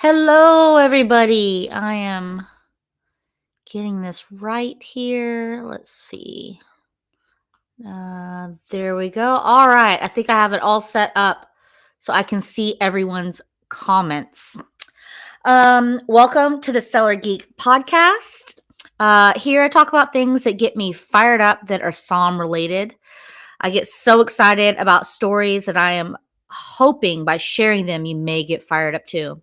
Hello, everybody. I am getting this right here. Let's see. There we go. All right. I think I have it all set up so I can see everyone's comments. Welcome to the Cellar Geek podcast. Here I talk about things that get me fired up that are psalm related. I get so excited about stories that I am hoping by sharing them you may get fired up too.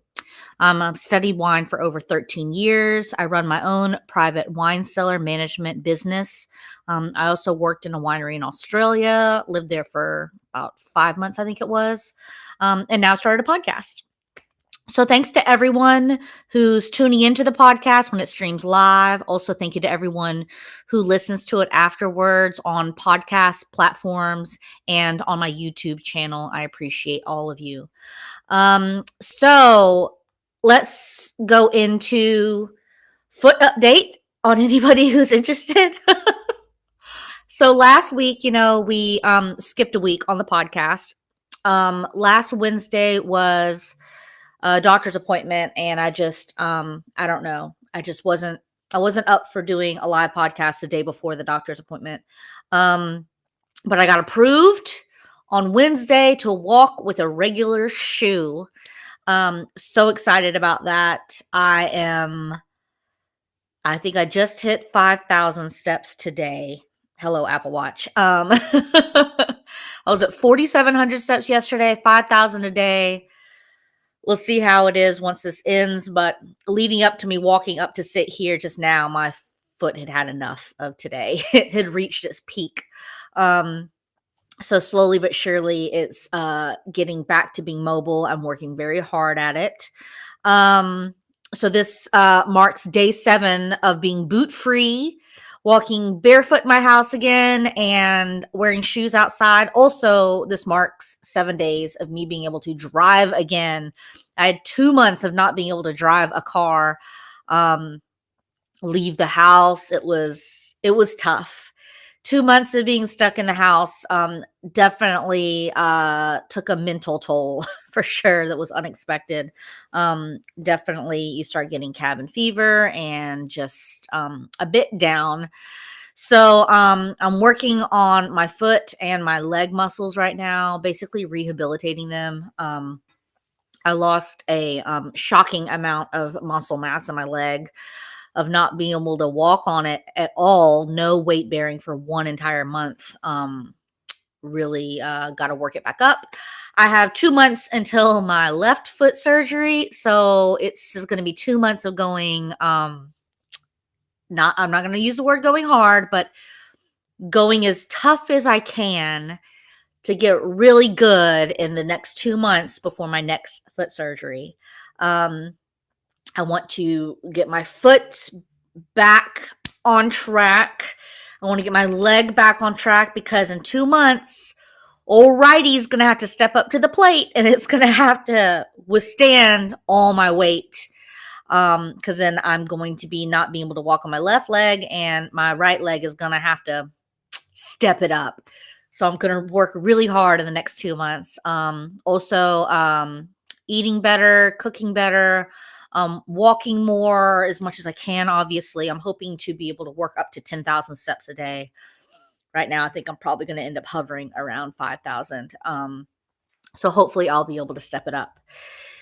I've studied wine for over 13 years. I run my own private wine cellar management business. I also worked in a winery in Australia, lived there for about 5 months, I think it was, and now started a podcast. So thanks to everyone who's tuning into the podcast when it streams live. Also, thank you to everyone who listens to it afterwards on podcast platforms and on my YouTube channel. I appreciate all of you. So let's go into foot update on anybody who's interested. So last week, we skipped a week on the podcast. Last Wednesday was a doctor's appointment, and I don't know. I wasn't up for doing a live podcast the day before the doctor's appointment. But I got approved on Wednesday to walk with a regular shoe. So excited about that. I think I just hit 5,000 steps today. Hello, Apple Watch. I was at 4,700 steps yesterday, 5,000 a day. We'll see how it is once this ends. But leading up to me walking up to sit here just now, my foot had had enough of today. It had reached its peak. So slowly but surely, it's getting back to being mobile. I'm working very hard at it. So this marks day 7 of being boot-free, walking barefoot in my house again, and wearing shoes outside. Also, this marks 7 days of me being able to drive again. I had 2 months of not being able to drive a car, leave the house. It was tough. 2 months of being stuck in the house definitely took a mental toll for sure. That was unexpected. Definitely you start getting cabin fever and just a bit down. So I'm working on my foot and my leg muscles right now, basically rehabilitating them. I lost a shocking amount of muscle mass in my leg of not being able to walk on it at all, no weight bearing for one entire month. Really got to work it back up. I have 2 months until my left foot surgery, so it's going to be 2 months of going. I'm not going to use the word going hard, but going as tough as I can to get really good in the next 2 months before my next foot surgery. I want to get my foot back on track. I want to get my leg back on track because in 2 months, old righty's going to have to step up to the plate and it's going to have to withstand all my weight. Because then I'm going to be not being able to walk on my left leg and my right leg is going to have to step it up. So I'm going to work really hard in the next 2 months. Also, eating better, cooking better, walking more as much as I can. Obviously, I'm hoping to be able to work up to 10,000 steps a day. Right now, I think I'm probably going to end up hovering around 5,000. So hopefully I'll be able to step it up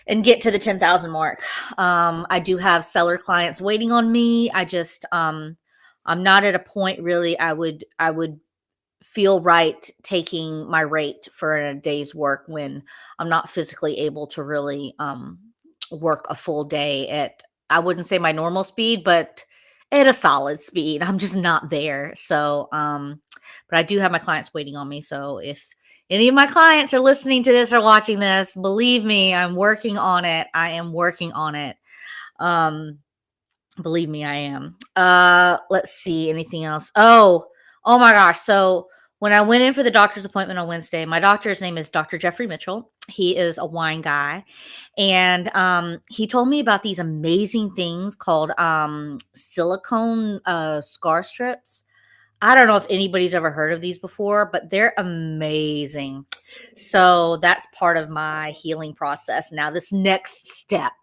and get to the 10,000 mark. I do have seller clients waiting on me. I'm not at a point really I would feel right taking my rate for a day's work when I'm not physically able to really work a full day at, I wouldn't say my normal speed, but at a solid speed. I'm just not there. So, but I do have my clients waiting on me. So if any of my clients are listening to this or watching this, believe me, I'm working on it. I am working on it. Believe me, I am. Let's see, anything else? Oh my gosh. So when I went in for the doctor's appointment on Wednesday, my doctor's name is Dr. Jeffrey Mitchell. He is a wine guy. And he told me about these amazing things called silicone scar strips. I don't know if anybody's ever heard of these before, but they're amazing. So that's part of my healing process. Now, this next step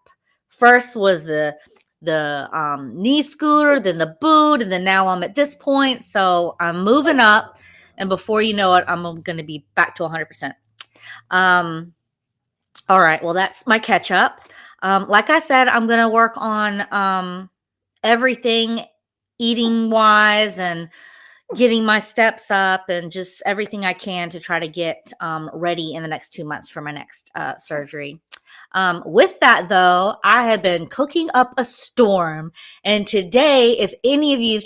First was the knee scooter, then the boot, and then now I'm at this point. So I'm moving up, and before you know it, I'm going to be back to 100%. All right, well, that's my catch up. Like I said, I'm going to work on everything eating wise and getting my steps up and just everything I can to try to get ready in the next 2 months for my next surgery. With that, though, I have been cooking up a storm. And today, if any of you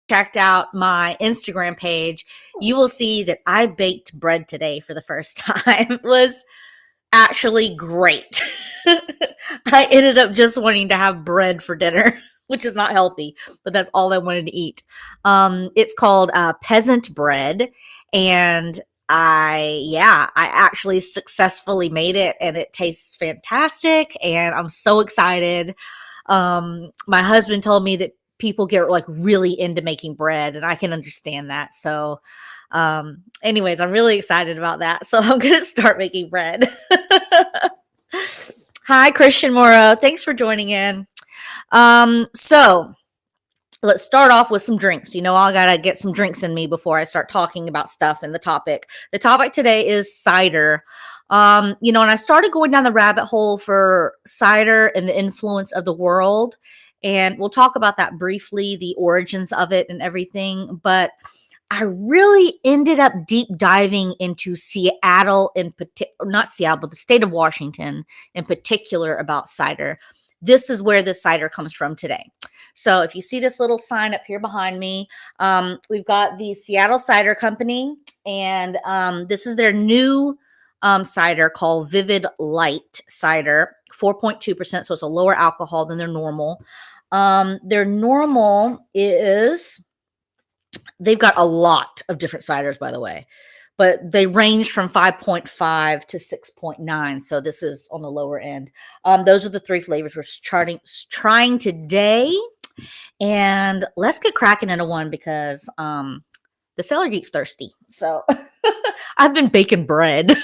checked out my Instagram page, you will see that I baked bread today for the first time. It was actually great. I ended up just wanting to have bread for dinner, which is not healthy, but that's all I wanted to eat. It's called peasant bread, and I actually successfully made it, and it tastes fantastic, and I'm so excited. My husband told me that people get like really into making bread, and I can understand that. So anyways, I'm really excited about that. So I'm going to start making bread. Hi, Christian Morrow. Thanks for joining in. So let's start off with some drinks. You know, I got to get some drinks in me before I start talking about stuff in the topic. The topic today is cider. You know, and I started going down the rabbit hole for cider and the influence of the world. And we'll talk about that briefly, the origins of it and everything. But I really ended up deep diving into Seattle in particular, not Seattle, but the state of Washington in particular about cider. This is where this cider comes from today. So if you see this little sign up here behind me, we've got the Seattle Cider Company, and this is their new cider called Vivid Light Cider, 4.2%. So it's a lower alcohol than their normal. Their normal is... They've got a lot of different ciders, by the way, but they range from 5.5 to 6.9. So this is on the lower end. Those are the three flavors we're trying today. And let's get cracking into one because the Cellar Geek's thirsty. So I've been baking bread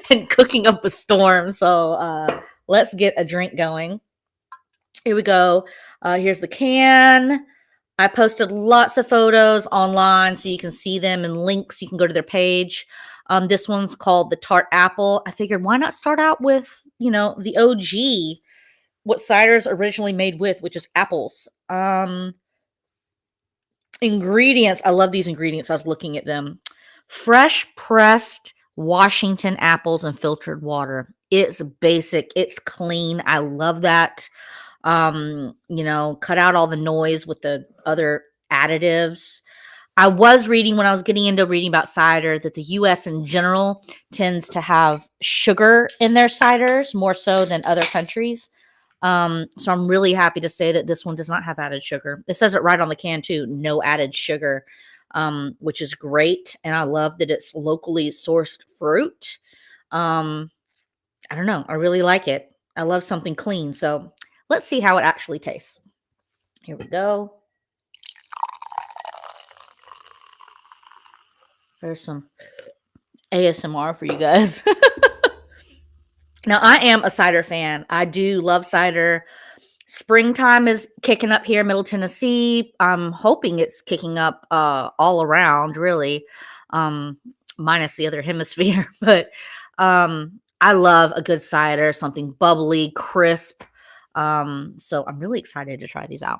and cooking up a storm. So let's get a drink going. Here we go. Here's the can. I posted lots of photos online so you can see them and links. You can go to their page. This one's called the Tart Apple. I figured why not start out with, you know, the OG, what cider's originally made with, which is apples. Ingredients. I love these ingredients. I was looking at them. Fresh pressed Washington apples and filtered water. It's basic. It's clean. I love that. You know, cut out all the noise with the other additives. I was reading when I was getting into reading about cider that the US in general tends to have sugar in their ciders more so than other countries. So I'm really happy to say that this one does not have added sugar. It says it right on the can too, no added sugar, which is great. And I love that it's locally sourced fruit. I don't know. I really like it. I love something clean. So let's see how it actually tastes. Here we go. There's some ASMR for you guys. Now, I am a cider fan. I do love cider. Springtime is kicking up here in Middle Tennessee. I'm hoping it's kicking up all around, really, minus the other hemisphere. But I love a good cider, something bubbly, crisp. So I'm really excited to try these out.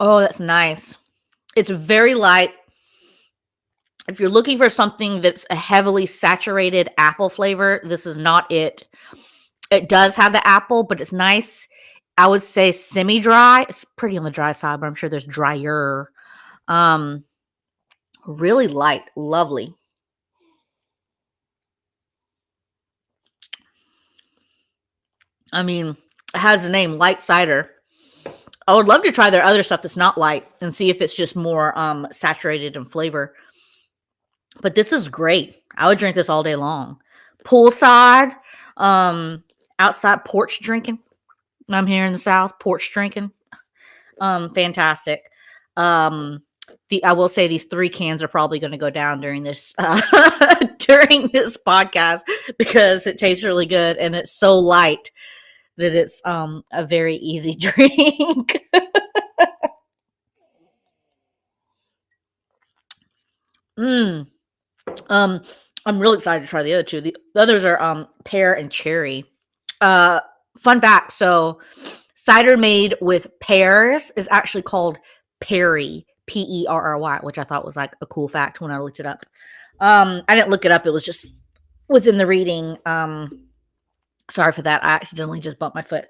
Oh, that's nice. It's very light. If you're looking for something that's a heavily saturated apple flavor, this is not it. It does have the apple, but it's nice. I would say semi-dry. It's pretty on the dry side, but I'm sure there's drier. Really light, lovely. I mean, it has the name light cider. I would love to try their other stuff that's not light and see if it's just more saturated in flavor. But this is great. I would drink this all day long. Poolside, outside porch drinking. I'm here in the South, porch drinking. Fantastic. I will say these 3 cans are probably going to go down during this during this podcast because it tastes really good and it's so light that it's a very easy drink. mm. Um, I'm really excited to try the other two. The others are pear and cherry. Uh, Fun fact: so cider made with pears is actually called Perry, Perry, which I thought was like a cool fact when I looked it up. I didn't look it up; it was just within the reading. Sorry for that. I accidentally just bumped my foot.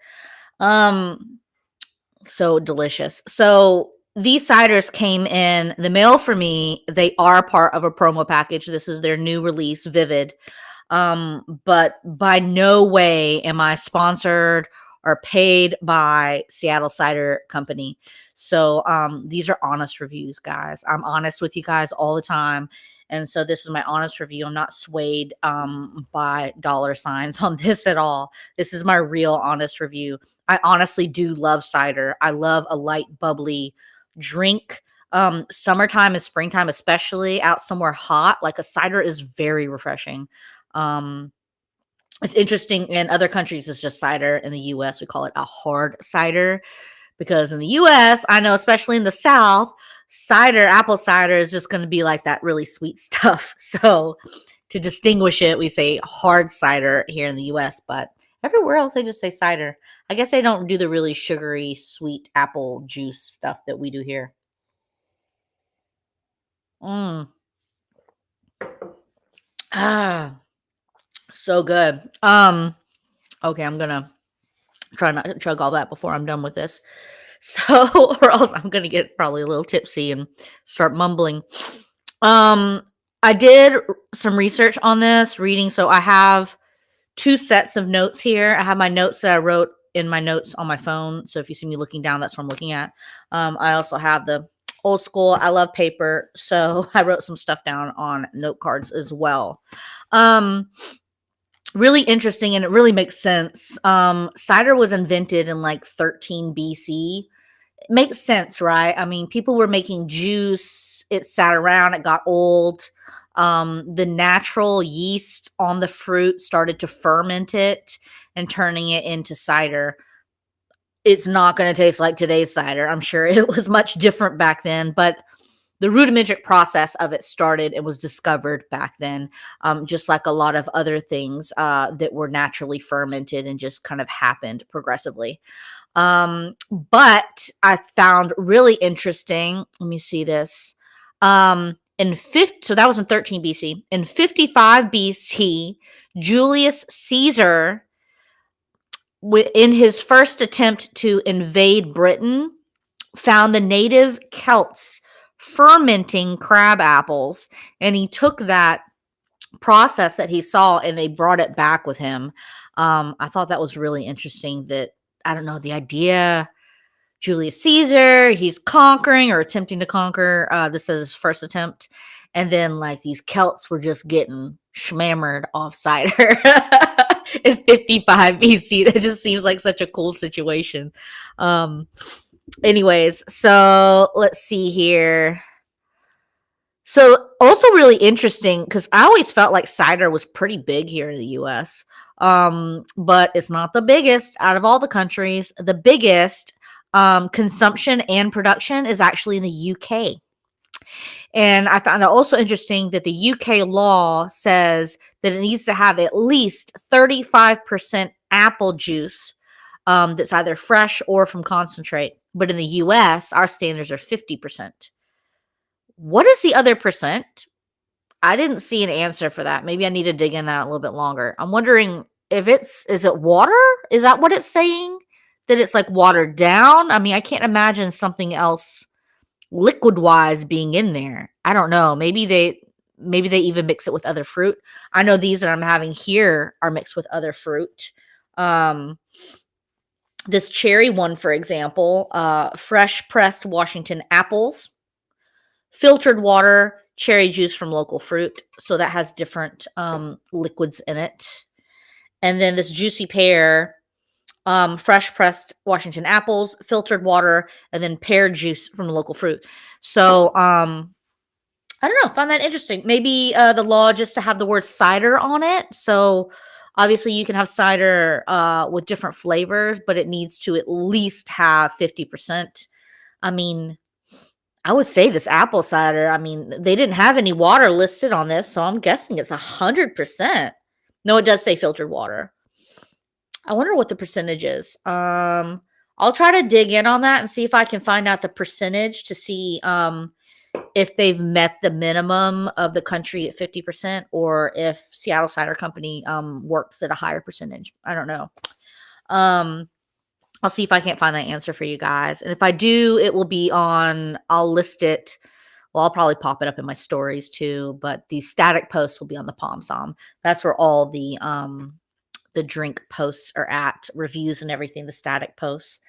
So delicious. So these ciders came in the mail for me. They are part of a promo package. This is their new release, Vivid. But by no way am I sponsored or paid by Seattle Cider Company. So these are honest reviews, guys. I'm honest with you guys all the time. And so this is my honest review. I'm not swayed by dollar signs on this at all. This is my real honest review. I honestly do love cider. I love a light, bubbly drink. Summertime and springtime, especially out somewhere hot, like a cider is very refreshing. It's interesting. In other countries, it's just cider. In the US, we call it a hard cider because in the US, I know, especially in the South, apple cider is just going to be like that really sweet stuff. So to distinguish it, we say hard cider here in the US, but everywhere else, they just say cider. I guess they don't do the really sugary, sweet apple juice stuff that we do here. Mm. Ah, so good. Okay, I'm gonna try not to chug all that before I'm done with this. So, or else I'm gonna get probably a little tipsy and start mumbling. I did some research on this reading, so I have 2 sets of notes here. I have my notes that I wrote in my notes on my phone. So if you see me looking down, that's what I'm looking at. I also have the old school. I love paper, so I wrote some stuff down on note cards as well. Really interesting, and it really makes sense. Cider was invented in like 13 BC. It makes sense, right? I mean, people were making juice. It sat around. It got old. The natural yeast on the fruit started to ferment it and turning it into cider. It's not going to taste like today's cider. I'm sure it was much different back then, but the rudimentary process of it started and was discovered back then, just like a lot of other things that were naturally fermented and just kind of happened progressively. But I found really interesting. Let me see this. So that was in 13 BC. In 55 BC, Julius Caesar, in his first attempt to invade Britain, found the native Celts fermenting crab apples, and he took that process that he saw and they brought it back with him. I thought that was really interesting. That, I don't know, the idea, Julius Caesar, he's conquering or attempting to conquer. This is his first attempt. And then like these Celts were just getting schmammered off cider in 55 BC. That just seems like such a cool situation. Anyways, so let's see here. So also really interesting because I always felt like cider was pretty big here in the US. But it's not the biggest out of all the countries. The biggest consumption and production is actually in the UK. And I found it also interesting that the UK law says that it needs to have at least 35% apple juice that's either fresh or from concentrate. But in the US, our standards are 50%. What is the other percent? I didn't see an answer for that. Maybe I need to dig in that a little bit longer. I'm wondering if is it water? Is that what it's saying? That it's like watered down? I mean, I can't imagine something else liquid wise being in there. I don't know. Maybe they even mix it with other fruit. I know these that I'm having here are mixed with other fruit. This cherry one, for example, fresh pressed Washington apples, filtered water, cherry juice from local fruit. So that has different liquids in it. And then this juicy pear, fresh pressed Washington apples, filtered water, and then pear juice from the local fruit. So, I don't know, found that interesting. Maybe the law just to have the word cider on it. So obviously you can have cider with different flavors, but it needs to at least have 50%. I mean, I would say this apple cider, I mean, they didn't have any water listed on this, so I'm guessing it's 100%. No, it does say filtered water. I wonder what the percentage is. I'll try to dig in on that and see if I can find out the percentage to see if they've met the minimum of the country at 50% or if Seattle Cider Company works at a higher percentage. I don't know. I'll see if I can't find that answer for you guys. And if I do, it will be on, I'll list it. Well, I'll probably pop it up in my stories too, but the static posts will be on the Palm Som. That's where all the drink posts are at, reviews and everything, the static posts.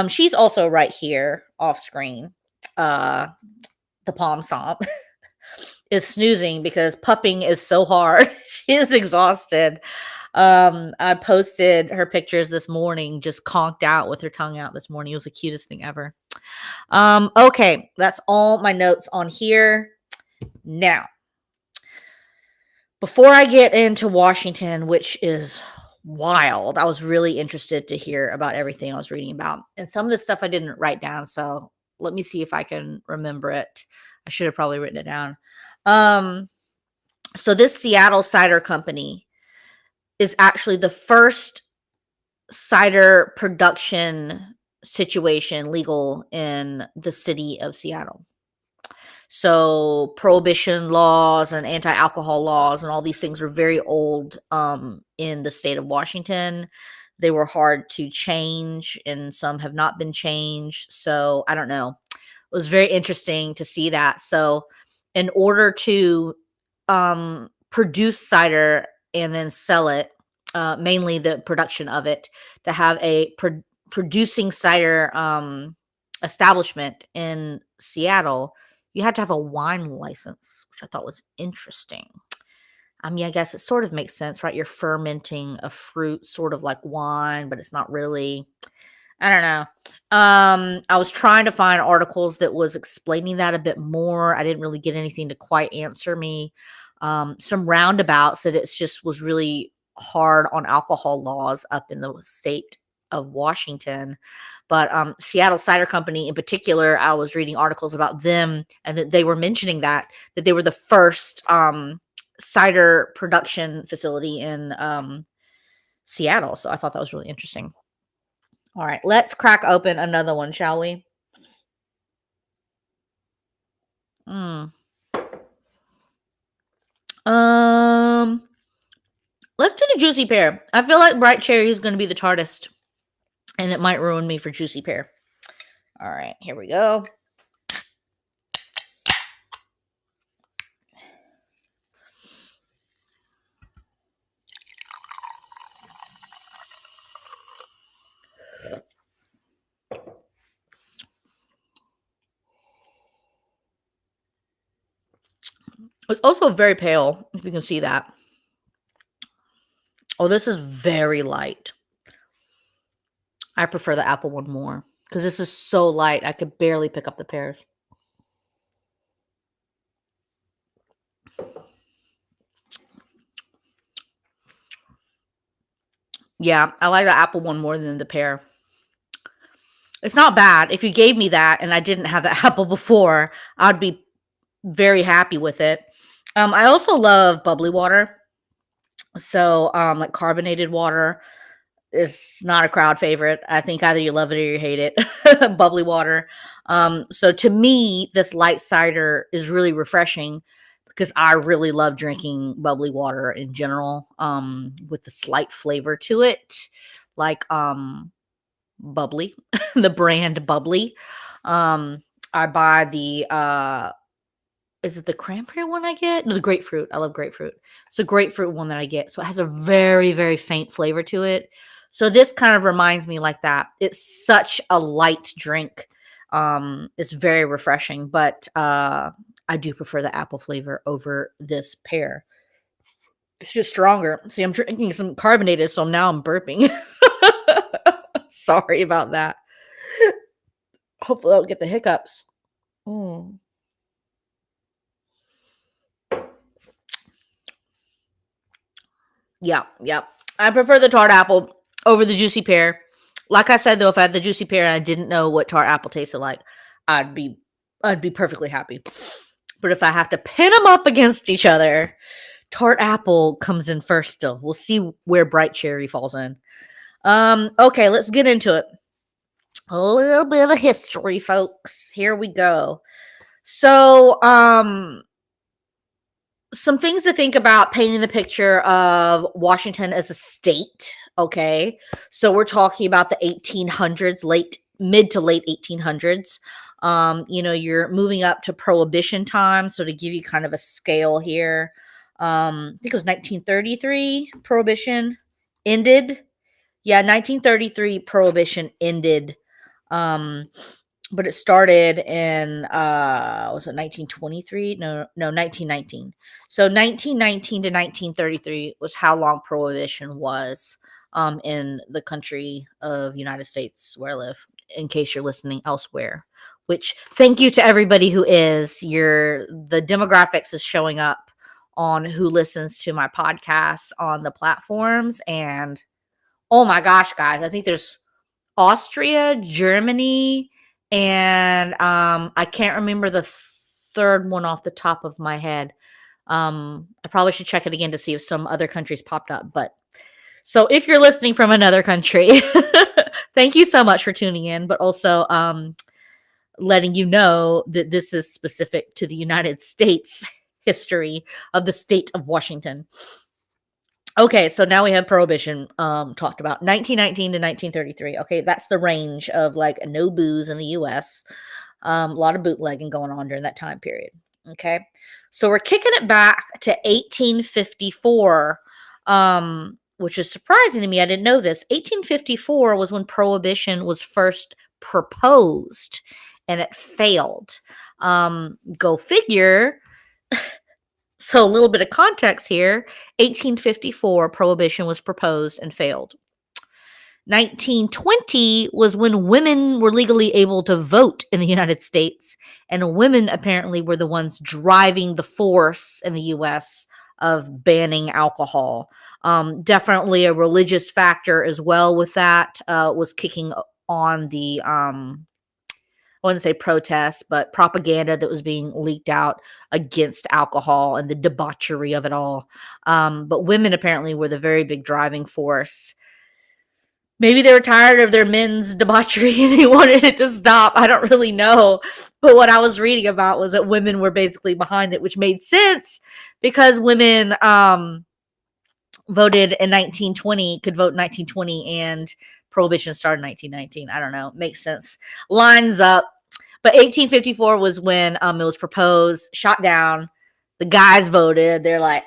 She's also right here off screen. The Palm Som is snoozing because pupping is so hard. She is exhausted. I posted her pictures this morning, just conked out with her tongue out this morning. It was the cutest thing ever. Okay, that's all my notes on here. Now, before I get into Washington, which is wild, I was really interested to hear about everything I was reading about. And some of the stuff I didn't write down, so let me see if I can remember it. I should have probably written it down. So this Seattle Cider Company is actually the first cider production situation legal in the city of Seattle. So prohibition laws and anti-alcohol laws and all these things are very old in the state of Washington. They were hard to change and some have not been changed. So I don't know. It was very interesting to see that. So in order to produce cider and then sell it, mainly the production of it, to have a producing cider establishment in Seattle, you had to have a wine license, which I thought was interesting. I mean, I guess it sort of makes sense, right? You're fermenting a fruit sort of like wine, but it's not really. I don't know. I was trying to find articles that was explaining that a bit more. I didn't really get anything to quite answer me. Some roundabouts that it's just was really hard on alcohol laws up in the state of Washington. But Seattle Cider Company in particular, I was reading articles about them and that they were mentioning that they were the first cider production facility in Seattle. So I thought that was really interesting. All right, let's crack open another one, shall we? Let's do the juicy pear. I feel like bright cherry is going to be the tartest, and it might ruin me for juicy pear. All right, here we go. It's also very pale, if you can see that. Oh, this is very light. I prefer the apple one more because this is so light. I could barely pick up the pears. Yeah, I like the apple one more than the pear. It's not bad. If you gave me that and I didn't have the apple before, I'd be very happy with it. I also love bubbly water. So, like carbonated water is not a crowd favorite. I think either you love it or you hate it. Bubbly water. So to me, this light cider is really refreshing because I really love drinking bubbly water in general, with a slight flavor to it, like bubbly, the brand bubbly. I buy the is it the cranberry one I get? No, the grapefruit. I love grapefruit. It's a grapefruit one that I get. So it has a very, very faint flavor to it. So this kind of reminds me like that. It's such a light drink. It's very refreshing, but I do prefer the apple flavor over this pear. It's just stronger. See, I'm drinking some carbonated, so now I'm burping. Sorry about that. Hopefully I don't get the hiccups. Mm. Yeah. I prefer the tart apple over the juicy pear. Like I said though, if I had the juicy pear and I didn't know what tart apple tasted like, I'd be I'd be perfectly happy. But if I have to pin them up against each other, tart apple comes in first still. We'll see where bright cherry falls in. Okay, let's get into it. A little bit of history, folks. Here we go. So, some things to think about painting the picture of Washington as a state. Okay, so we're talking about the 1800s, mid to late 1800s. You're moving up to Prohibition time. So to give you kind of a scale here, I think it was 1933 Prohibition ended. Yeah, 1933 Prohibition ended. Um, but it started in was it 1923? No, 1919. So 1919 to 1933 was how long Prohibition was in the country of United States where I live, in case you're listening elsewhere. Which thank you to everybody who is. The demographics is showing up on who listens to my podcasts on the platforms. And oh my gosh, guys, I think there's Austria, Germany, and I can't remember the third one off the top of my head. I probably should check it again to see if some other countries popped up. But so if you're listening from another country, thank you so much for tuning in, but also letting you know that this is specific to the United States history of the state of Washington. Okay, so now we have Prohibition talked about 1919 to 1933. Okay, that's the range of like no booze in the US. A lot of bootlegging going on during that time period. Okay, so we're kicking it back to 1854, which is surprising to me. I didn't know this. 1854 was when Prohibition was first proposed and it failed. Go figure. So a little bit of context here. 1854, Prohibition was proposed and failed. 1920 was when women were legally able to vote in the United States, and women apparently were the ones driving the force in the US of banning alcohol. Definitely a religious factor as well with that, was kicking on the I wouldn't say protests, but propaganda that was being leaked out against alcohol and the debauchery of it all. But women apparently were the very big driving force. Maybe they were tired of their men's debauchery and they wanted it to stop. I don't really know. But what I was reading about was that women were basically behind it, which made sense because women voted in 1920, could vote in 1920, and Prohibition started in 1919. I don't know. Makes sense. Lines up. But 1854 was when it was proposed, shot down. The guys voted. They're like,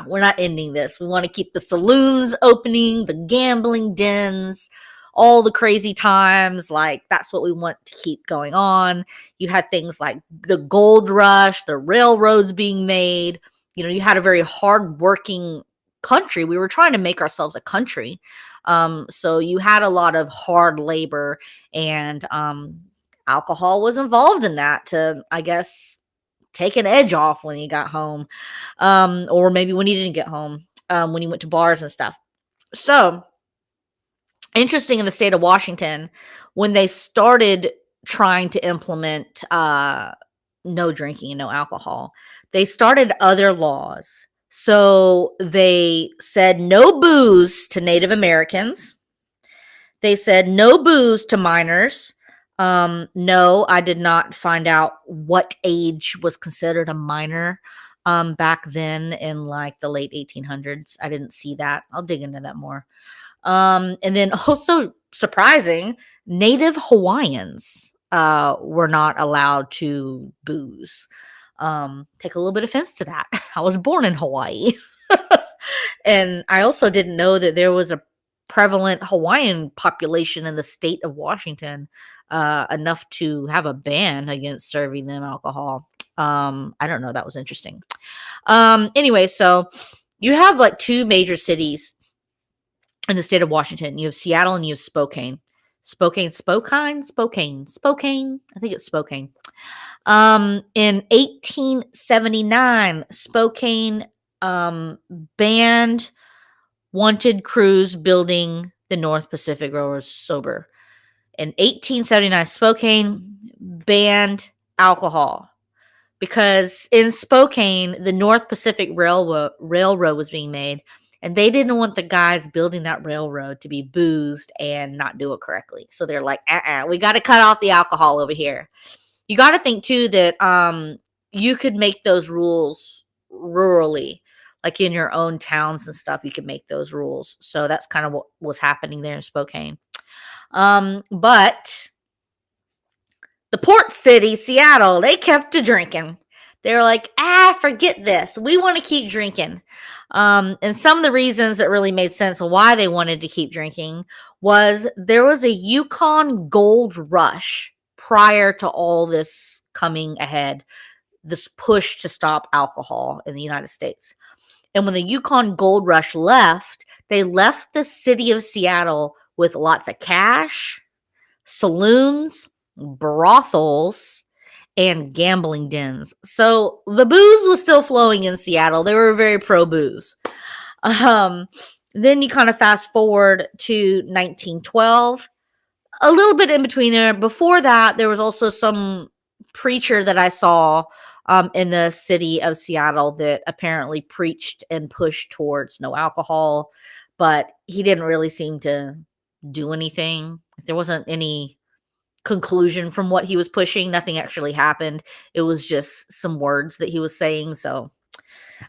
we're not ending this. We want to keep the saloons opening, the gambling dens, all the crazy times. Like, that's what we want to keep going on. You had things like the gold rush, the railroads being made. You had a very hardworking country. We were trying to make ourselves a country. So you had a lot of hard labor, and alcohol was involved in that to, I guess, take an edge off when he got home, or maybe when he didn't get home, when he went to bars and stuff. So interesting, in the state of Washington, when they started trying to implement no drinking and no alcohol, they started other laws. So they said no booze to Native Americans. They said no booze to minors. No, I did not find out what age was considered a minor back then in like the late 1800s. I didn't see that. I'll dig into that more. And then also surprising, Native Hawaiians were not allowed to booze. Take a little bit of offense to that. I was born in Hawaii. And I also didn't know that there was a prevalent Hawaiian population in the state of Washington, enough to have a ban against serving them alcohol. I don't know. That was interesting. Anyway, so you have like two major cities in the state of Washington. You have Seattle and you have Spokane. Spokane. I think it's Spokane. In 1879, Spokane banned wanted crews building the North Pacific Railroad sober. In 1879, Spokane banned alcohol because in Spokane, the North Pacific Railroad was being made, and they didn't want the guys building that railroad to be boozed and not do it correctly. So they're like, we got to cut off the alcohol over here. You got to think too that you could make those rules rurally, like in your own towns and stuff. You could make those rules. So that's kind of what was happening there in Spokane. But the port city, Seattle, they kept to drinking. They were like, forget this. We want to keep drinking. And some of the reasons that really made sense why they wanted to keep drinking was there was a Yukon gold rush prior to all this coming ahead, this push to stop alcohol in the United States. And when the Yukon gold rush left, they left the city of Seattle with lots of cash, saloons, brothels, and gambling dens. So the booze was still flowing in Seattle. They were very pro booze. Then you kind of fast forward to 1912, a little bit in between there. Before that, there was also some preacher that I saw in the city of Seattle that apparently preached and pushed towards no alcohol, but he didn't really seem to do anything. There wasn't any conclusion from what he was pushing. Nothing actually happened. It was just some words that he was saying. So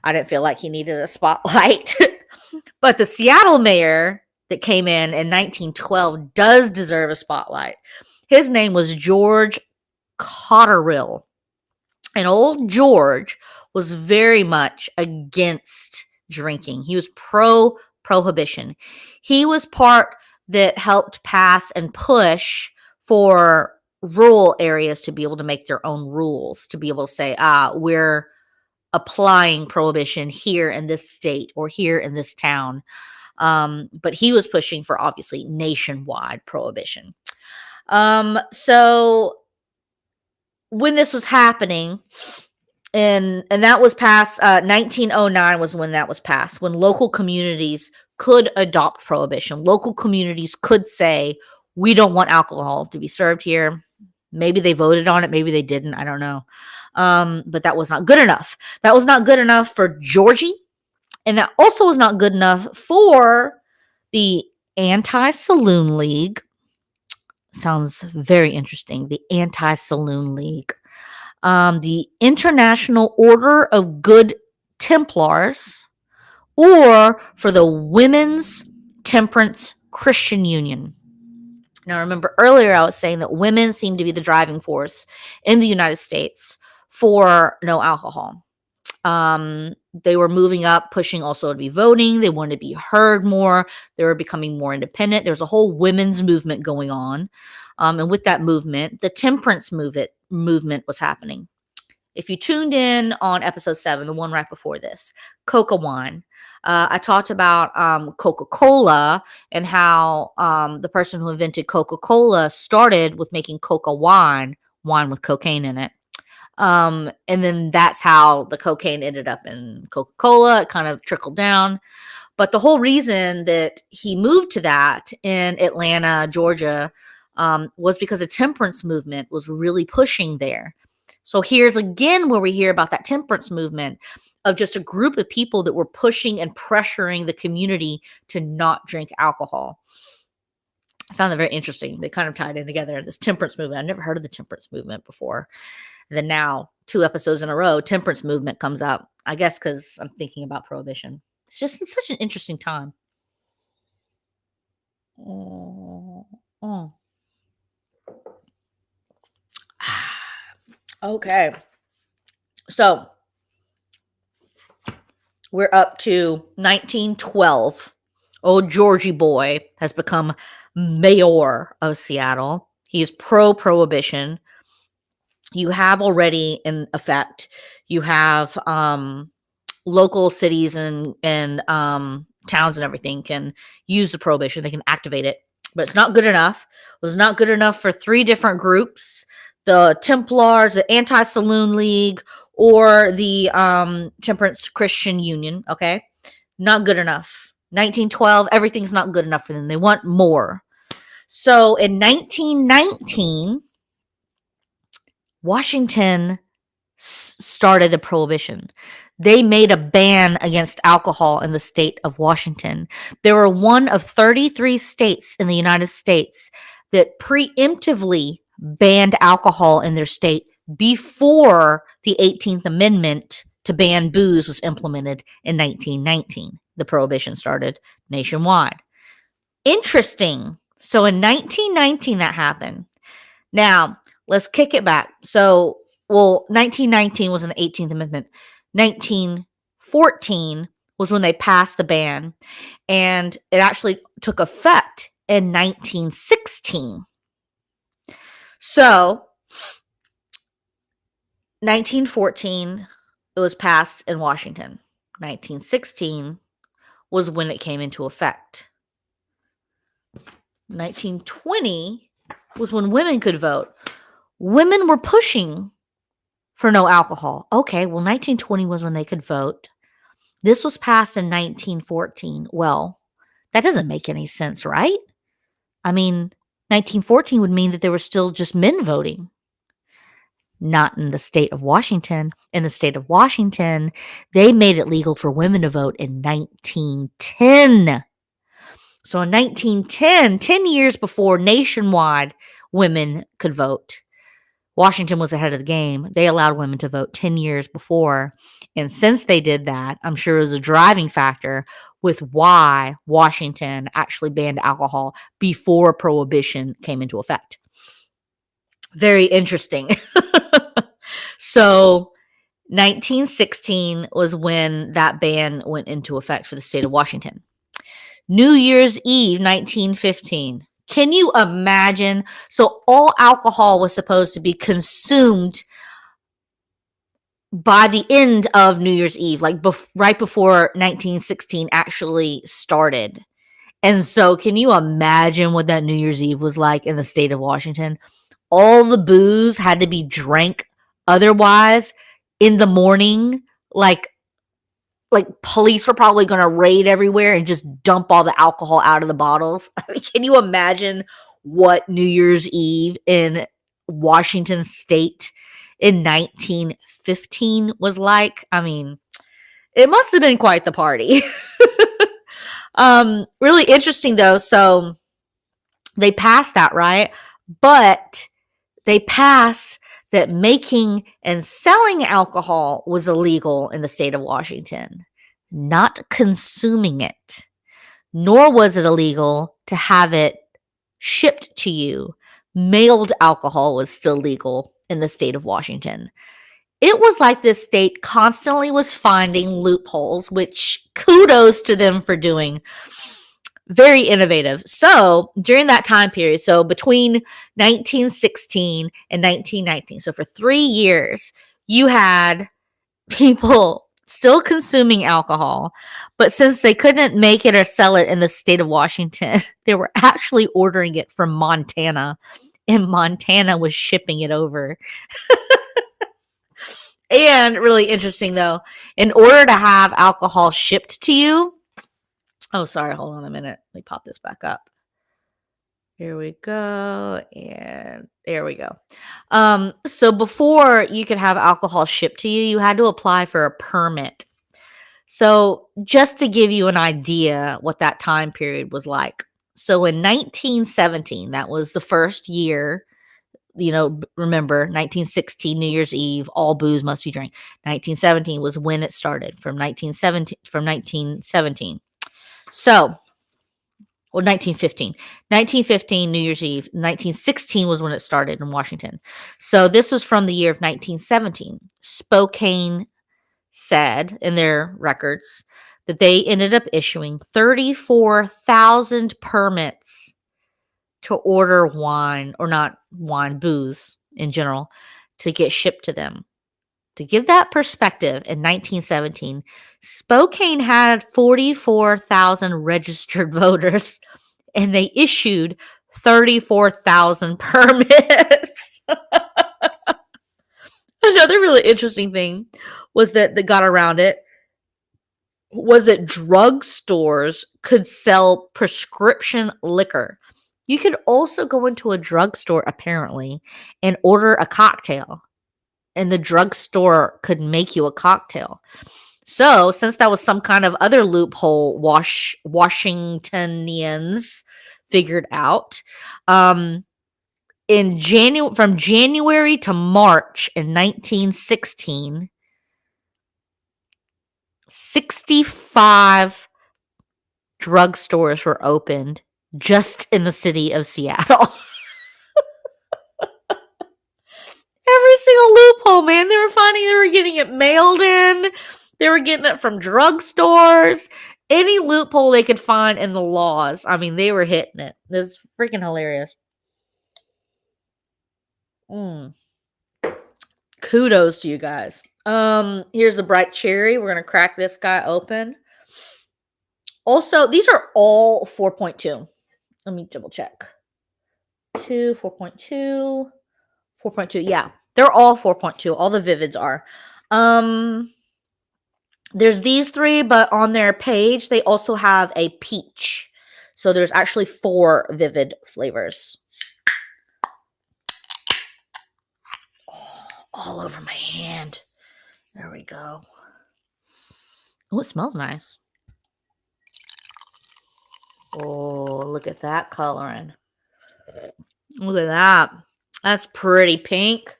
I didn't feel like he needed a spotlight. But the Seattle mayor that came in 1912 does deserve a spotlight. His name was George Cotterill. And old George was very much against drinking. He was pro-prohibition. He was part that helped pass and push for rural areas to be able to make their own rules, to be able to say, we're applying prohibition here in this state or here in this town. But he was pushing for obviously nationwide prohibition. So when this was happening, and that was passed, 1909 was when that was passed, when local communities could adopt prohibition. Local communities could say, we don't want alcohol to be served here. Maybe they voted on it. Maybe they didn't. I don't know. But that was not good enough. That was not good enough for Georgie. And that also was not good enough for the Anti-Saloon League. Sounds very interesting. The Anti-Saloon League. The International Order of Good Templars, or for the Women's Temperance Christian Union. Now, remember earlier I was saying that women seem to be the driving force in the United States for no alcohol. They were moving up, pushing also to be voting. They wanted to be heard more. They were becoming more independent. There's a whole women's movement going on. And with that movement, the temperance movement was happening. If you tuned in on episode 7, the one right before this, Coca wine, I talked about Coca-Cola and how the person who invented Coca-Cola started with making Coca wine with cocaine in it. And then that's how the cocaine ended up in Coca-Cola. It kind of trickled down. But the whole reason that he moved to that in Atlanta, Georgia, was because the temperance movement was really pushing there. So here's again where we hear about that temperance movement of just a group of people that were pushing and pressuring the community to not drink alcohol. I found that very interesting. They kind of tied in together, this temperance movement. I've never heard of the temperance movement before. And then now, 2 episodes in a row, temperance movement comes up. I guess because I'm thinking about prohibition. It's just such an interesting time. Okay. So we're up to 1912. Old Georgie boy has become mayor of Seattle. He is pro-prohibition. You have already in effect, you have local cities and towns and everything can use the prohibition. They can activate it. but it's not good enough. It was not good enough for three different groups: the Templars, the Anti-Saloon League, or the Temperance Christian Union. Okay, not good enough. 1912, everything's not good enough for them. They want more. So in 1919, Washington started the prohibition. They made a ban against alcohol in the state of Washington. There were one of 33 states in the United States that preemptively banned alcohol in their state before the 18th Amendment to ban booze was implemented in 1919. The prohibition started nationwide. Interesting. So in 1919 that happened. Now, let's kick it back. So, 1919 was in the 18th Amendment. 1914 was when they passed the ban, and it actually took effect in 1916. So, 1914, it was passed in Washington. 1916 was when it came into effect. 1920 was when women could vote. Women were pushing for no alcohol. Okay, 1920 was when they could vote. This was passed in 1914. Well, that doesn't make any sense, right? I mean, 1914 would mean that there were still just men voting. Not in the state of Washington. In the state of Washington, they made it legal for women to vote in 1910. So in 1910, 10 years before nationwide women could vote, Washington was ahead of the game. They allowed women to vote 10 years before. And since they did that, I'm sure it was a driving factor with why Washington actually banned alcohol before Prohibition came into effect. Very interesting. So 1916 was when that ban went into effect for the state of Washington. New Year's Eve, 1915. Can you imagine? So all alcohol was supposed to be consumed by the end of New Year's Eve, like right before 1916 actually started. And so can you imagine what that New Year's Eve was like in the state of Washington? All the booze had to be drank. Otherwise, in the morning, like police were probably going to raid everywhere and just dump all the alcohol out of the bottles. I mean, can you imagine what New Year's Eve in Washington State in 1915 was like? I mean, it must have been quite the party. Really interesting though. So they passed that, right? But they passed that making and selling alcohol was illegal in the state of Washington, not consuming it, nor was it illegal to have it shipped to you. Mailed alcohol was still legal in the state of Washington. It was like this state constantly was finding loopholes, which kudos to them for doing. Very innovative. So during that time period, so between 1916 and 1919, so for 3 years, you had people still consuming alcohol, but since they couldn't make it or sell it in the state of Washington, they were actually ordering it from Montana, and Montana was shipping it over. And really interesting though, in order to have alcohol shipped to you, oh, sorry, hold on a minute. Let me pop this back up. Here we go. And there we go. So before you could have alcohol shipped to you, you had to apply for a permit. So just to give you an idea what that time period was like. So in 1917, that was the first year, remember 1916 New Year's Eve, all booze must be drank. 1917 was when it started from 1917. So, 1915. 1915, New Year's Eve. 1916 was when it started in Washington. So this was from the year of 1917. Spokane said in their records that they ended up issuing 34,000 permits to order wine, or not wine, booze in general, to get shipped to them. To give that perspective, in 1917, Spokane had 44,000 registered voters and they issued 34,000 permits. Another really interesting thing was that got around it was that drugstores could sell prescription liquor. You could also go into a drugstore apparently and order a cocktail, and the drugstore could make you a cocktail. So, since that was some kind of other loophole Washingtonians figured out, from January to March in 1916, 65 drugstores were opened just in the city of Seattle. Every single loophole, man. They were getting it mailed in. They were getting it from drugstores. Any loophole they could find in the laws. I mean, they were hitting it. This is freaking hilarious. Kudos to you guys. Here's a bright cherry. We're gonna crack this guy open. Also, these are all 4.2. Let me double check. 4.2, 4.2. Yeah, they're all 4.2. All the Vivids are. There's these three, but on their page, they also have a peach. So there's actually 4 Vivid flavors. Oh, all over my hand. There we go. Oh, it smells nice. Oh, look at that coloring. Look at that. That's pretty pink.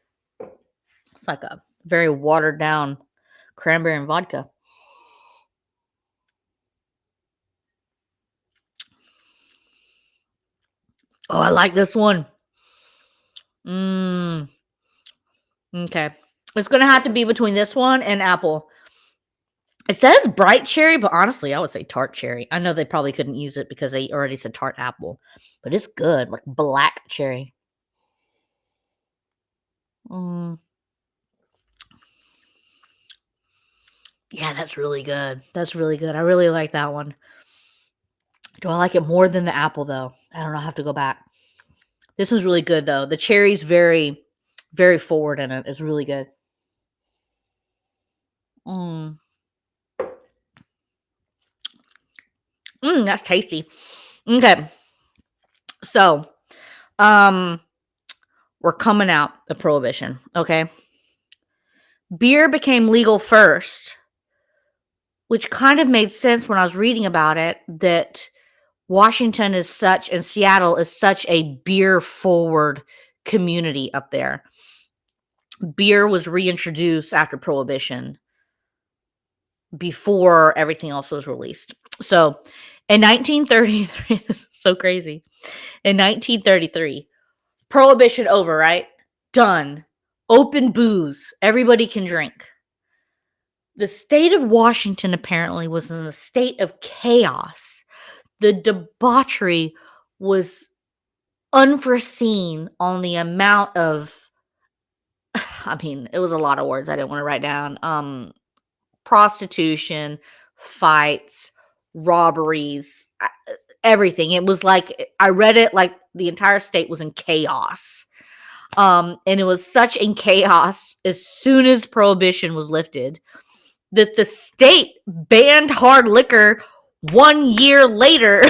It's like a very watered down cranberry and vodka. Oh, I like this one. Okay. It's going to have to be between this one and apple. It says bright cherry, but honestly, I would say tart cherry. I know they probably couldn't use it because they already said tart apple, but it's good, like black cherry. Yeah, that's really good. That's really good. I really like that one. Do I like it more than the apple, though? I don't know. I have to go back. This one's really good, though. The cherry's very, very forward in it. It's really good. That's tasty. Okay. So, we're coming out of Prohibition, okay? Beer became legal first, which kind of made sense when I was reading about it, that Washington is such, and Seattle is such a beer-forward community up there. Beer was reintroduced after Prohibition before everything else was released. So, in 1933, this is so crazy. In 1933, Prohibition over, right? Done. Open booze. Everybody can drink. The state of Washington apparently was in a state of chaos. The debauchery was unforeseen on the amount of, I mean, it was a lot of words I didn't want to write down. Prostitution, fights, robberies, everything. It was like, I read it like the entire state was in chaos. And it was such in chaos as soon as Prohibition was lifted that the state banned hard liquor 1 year later.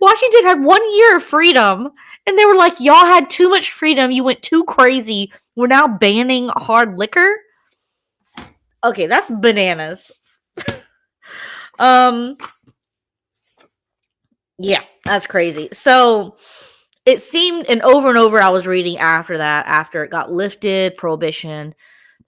Washington had 1 year of freedom, and they were like, y'all had too much freedom. You went too crazy. We're now banning hard liquor. Okay, that's bananas. Yeah, that's crazy. So it seemed, and over I was reading after that, after it got lifted, Prohibition,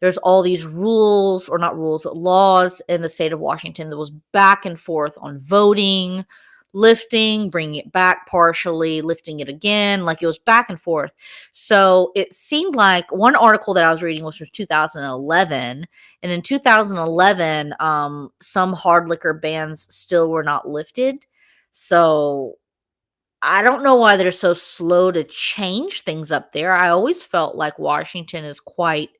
there's all these rules, or not rules, but laws in the state of Washington that was back and forth on voting, lifting, bringing it back partially, lifting it again. Like it was back and forth. So it seemed like one article that I was reading was from 2011. And in 2011, some hard liquor bans still were not lifted. So I don't know why they're so slow to change things up there. I always felt like Washington is quite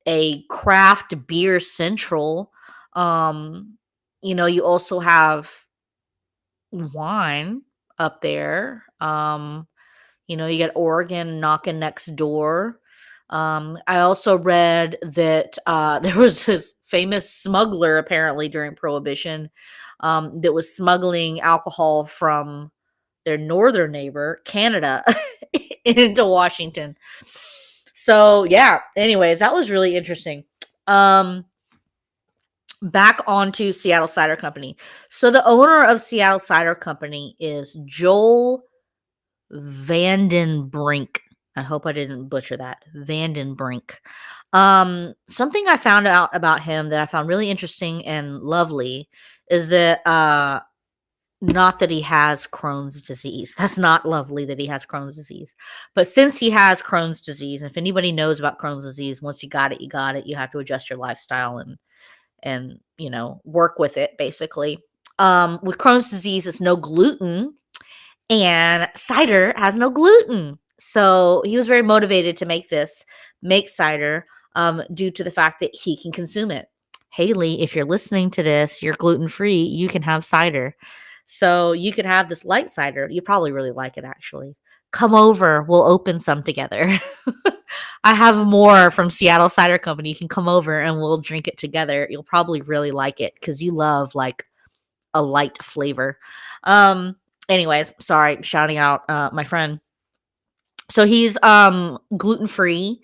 a craft beer central. You also have wine up there. You get Oregon knocking next door. I also read that there was this famous smuggler apparently during Prohibition that was smuggling alcohol from their northern neighbor, Canada, into Washington. So, yeah, anyways, that was really interesting. Um, Back onto Seattle Cider Company. So, the owner of Seattle Cider Company is Joel Vandenbrink. I hope I didn't butcher that. Vandenbrink. Something I found out about him that I found really interesting and lovely is that not that he has Crohn's disease. That's not lovely that he has Crohn's disease. But since he has Crohn's disease, and if anybody knows about Crohn's disease, once you got it, you got it. You have to adjust your lifestyle and work with it basically. With Crohn's disease, it's no gluten, and cider has no gluten. So he was very motivated to make cider, due to the fact that he can consume it. Haley, if you're listening to this, you're gluten free, you can have cider. So you could have this light cider. You probably really like it, actually. Come over, we'll open some together. I have more from Seattle Cider Company. You can come over and we'll drink it together. You'll probably really like it because you love like a light flavor. Anyways, sorry, shouting out my friend. So he's gluten free.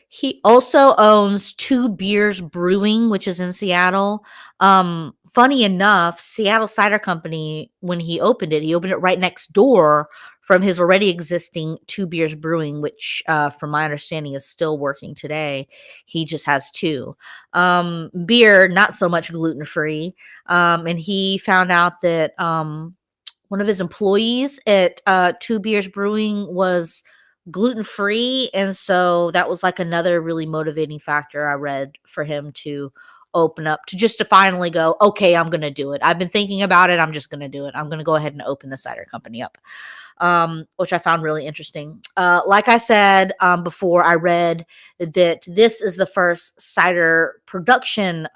He also owns Two Beers Brewing, which is in Seattle. Funny enough, Seattle Cider Company, when he opened it right next door from his already existing Two Beers Brewing, which, from my understanding, is still working today. He just has two. Beer, not so much gluten free. And he found out that one of his employees at Two Beers Brewing was gluten free, and so that was like another really motivating factor I read for him to open up, to finally go, okay, I'm gonna do it. I've been thinking about it. I'm just gonna do it. I'm gonna go ahead and open the cider company up, which I found really interesting. Like I said before, I read that this is the first cider production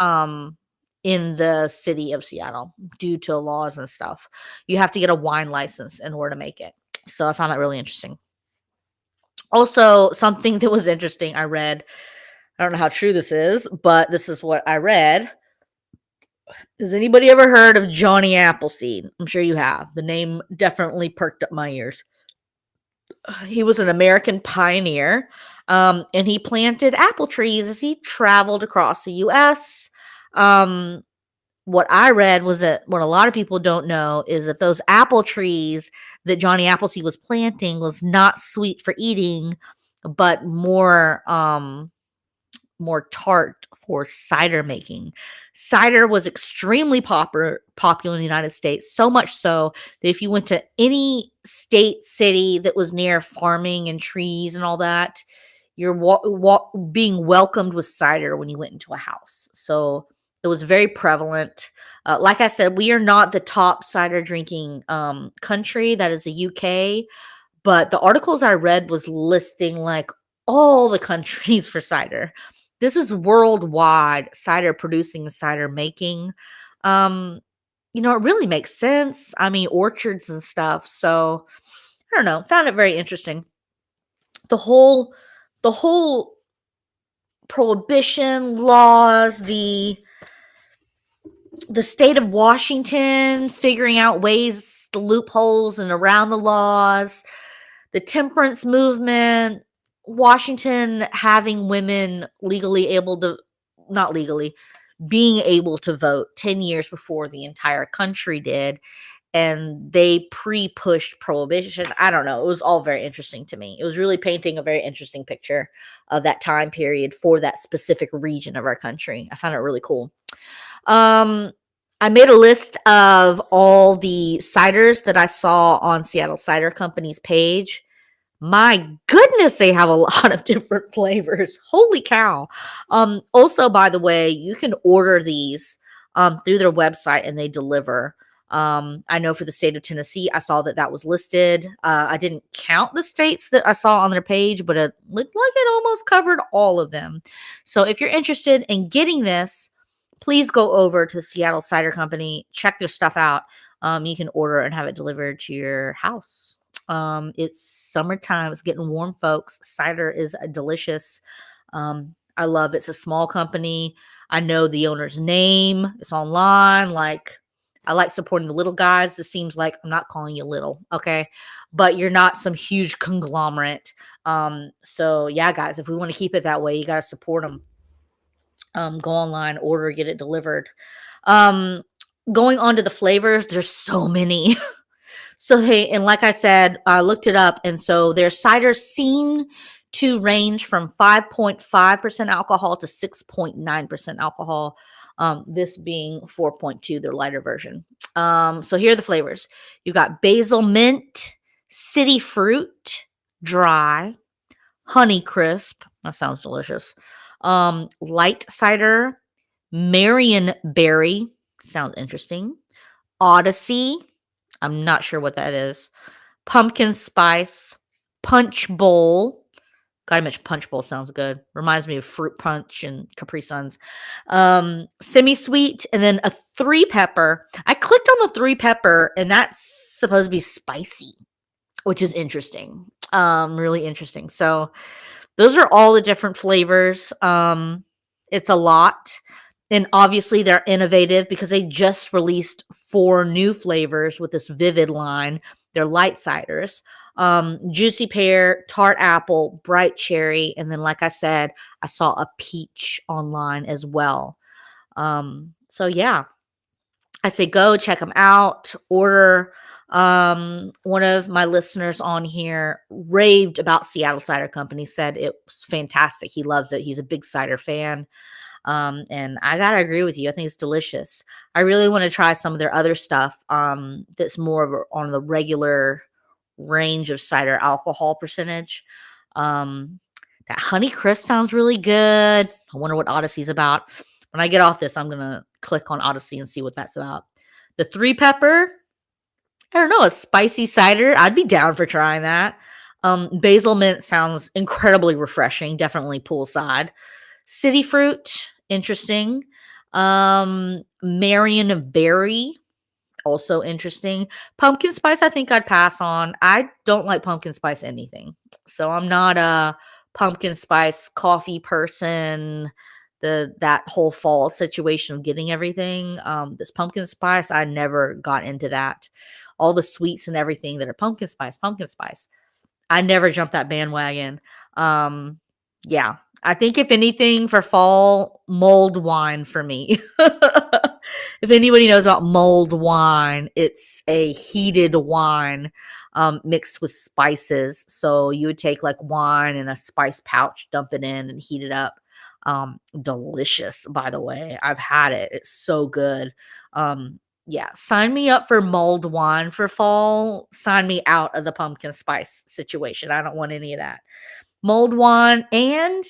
in the city of Seattle due to laws and stuff. You have to get a wine license in order to make it. So I found that really interesting. Also, something that was interesting I read, I don't know how true this is, but this is what I read. Has anybody ever heard of Johnny Appleseed? I'm sure you have. The name definitely perked up my ears. He was an American pioneer, and he planted apple trees as he traveled across the U.S. What I read was that what a lot of people don't know is that those apple trees that Johnny Appleseed was planting was not sweet for eating, but more tart for cider making. Cider was extremely popular in the United States, so much so that if you went to any state, city that was near farming and trees and all that, you're being welcomed with cider when you went into a house. So it was very prevalent. Like I said, we are not the top cider drinking country. That is the UK. But the articles I read was listing like all the countries for cider. This is worldwide cider producing and cider making. It really makes sense. I mean, orchards and stuff. So I don't know. Found it very interesting. The whole prohibition laws, the state of Washington figuring out ways, the loopholes and around the laws, the temperance movement, Washington having women not legally, being able to vote 10 years before the entire country did. And they pre-pushed prohibition. I don't know. It was all very interesting to me. It was really painting a very interesting picture of that time period for that specific region of our country. I found it really cool. I made a list of all the ciders that I saw on Seattle Cider Company's page. My goodness, they have a lot of different flavors. Holy cow. Also, by the way, you can order these through their website and they deliver. I know for the state of Tennessee, I saw that was listed. I didn't count the states that I saw on their page, but it looked like it almost covered all of them. So if you're interested in getting this, please go over to the Seattle Cider Company, check their stuff out. You can order and have it delivered to your house. It's summertime. It's getting warm, folks. Cider is delicious. I love it. It's a small company. I know the owner's name. It's online. Like, I like supporting the little guys. It seems like I'm not calling you little, okay? But you're not some huge conglomerate. So yeah, guys, if we want to keep it that way, you got to support them. Go online, order, get it delivered. Um, Going on to the flavors, there's so many. So and like I said, I looked it up, and so their ciders seem to range from 5.5% alcohol to 6.9% alcohol. This being 4.2, their lighter version. So here are the flavors. You got basil mint, city fruit, dry, honey crisp. That sounds delicious. Light cider, Marion berry. Sounds interesting. Odyssey. I'm not sure what that is. Pumpkin spice, punch bowl. Gotta mention punch bowl sounds good. Reminds me of fruit punch and Capri Suns. Semi-sweet, and then a 3-pepper. I clicked on the 3-pepper, and that's supposed to be spicy, which is interesting. Really interesting. So those are all the different flavors. It's a lot. And obviously they're innovative because they just released 4 new flavors with this Vivid line. They're light ciders. Juicy pear, tart apple, bright cherry, and then like I said, I saw a peach online as well. So yeah, I say go check them out, order. One of my listeners on here raved about Seattle Cider Company, said it was fantastic. He loves it. He's a big cider fan. And I gotta agree with you. I think it's delicious. I really want to try some of their other stuff. That's more of on the regular range of cider alcohol percentage. That honey crisp sounds really good. I wonder what Odyssey's about. When I get off this, I'm gonna click on Odyssey and see what that's about. The 3-pepper, I don't know, a spicy cider. I'd be down for trying that. Basil mint sounds incredibly refreshing. Definitely poolside. City fruit, interesting. Marion berry, also interesting. Pumpkin spice, I think I'd pass on. I don't like pumpkin spice anything. So I'm not a pumpkin spice coffee person. That whole fall situation of getting everything. This pumpkin spice, I never got into that. All the sweets and everything that are pumpkin spice. I never jumped that bandwagon. Yeah. I think if anything for fall, mulled wine for me. If anybody knows about mulled wine, it's a heated wine mixed with spices. So you would take like wine and a spice pouch, dump it in and heat it up. Delicious, by the way. I've had it. It's so good. Yeah, sign me up for mulled wine for fall. Sign me out of the pumpkin spice situation. I don't want any of that. Mulled wine, and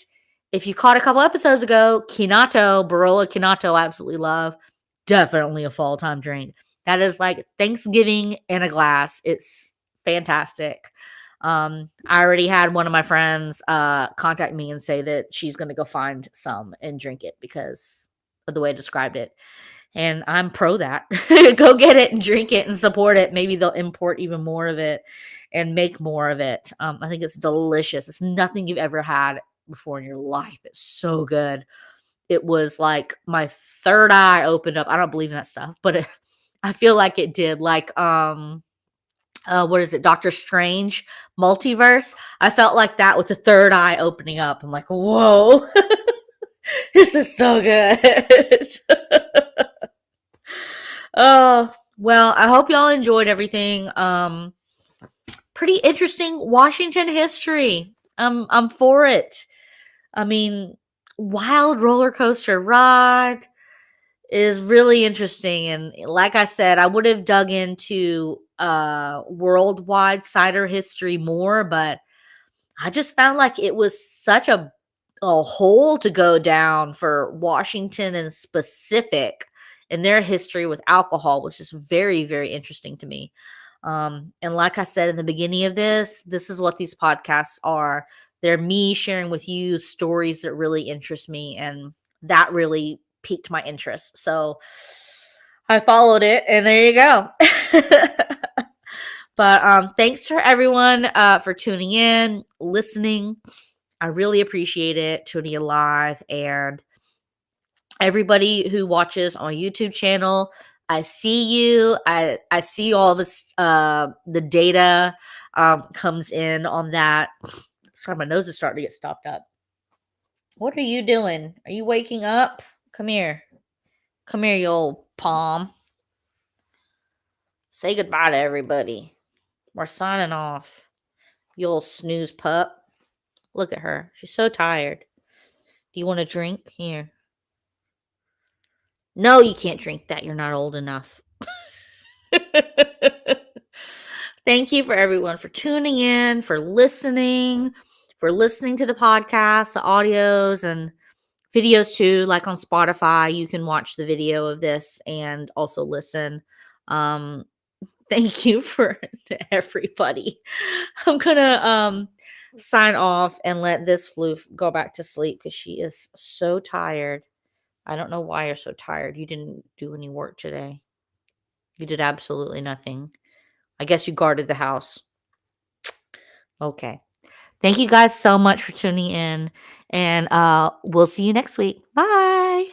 if you caught a couple episodes ago, Kinato, Barola Kinato, I absolutely love. Definitely a fall time drink. That is like Thanksgiving in a glass. It's fantastic. I already had one of my friends contact me and say that she's going to go find some and drink it because of the way I described it. And I'm pro that. Go get it and drink it and support it. Maybe they'll import even more of it and make more of it. I think it's delicious. It's nothing you've ever had before in your life. It's so good. It was like my third eye opened up. I don't believe in that stuff, but I feel like it did. Like, what is it? Doctor Strange multiverse. I felt like that with the third eye opening up. I'm like, whoa, this is so good. Oh, well, I hope y'all enjoyed everything. Pretty interesting Washington history. I'm for it. I mean, wild roller coaster ride is really interesting. And like I said, I would have dug into worldwide cider history more, but I just found like it was such a hole to go down for Washington in specific, and their history with alcohol was just very, very interesting to me. And like I said in the beginning of this is what these podcasts are. They're me sharing with you stories that really interest me, and that really piqued my interest. So I followed it, and there you go. But thanks for everyone for tuning in, listening. I really appreciate it, tuning in live, and everybody who watches on YouTube channel. I see you. I see all this the data comes in on that. Sorry, my nose is starting to get stopped up. What are you doing? Are you waking up? Come here. Come here, you old palm. Say goodbye to everybody. We're signing off. You old snooze pup. Look at her. She's so tired. Do you want a drink? Here. No, you can't drink that. You're not old enough. Thank you for everyone for tuning in, for listening to the podcast, the audios and videos too. Like on Spotify, you can watch the video of this and also listen. Thank you to everybody. I'm gonna sign off and let this floof go back to sleep because she is so tired. I don't know why you're so tired. You didn't do any work today. You did absolutely nothing. I guess you guarded the house. Okay. Thank you guys so much for tuning in, and we'll see you next week. Bye.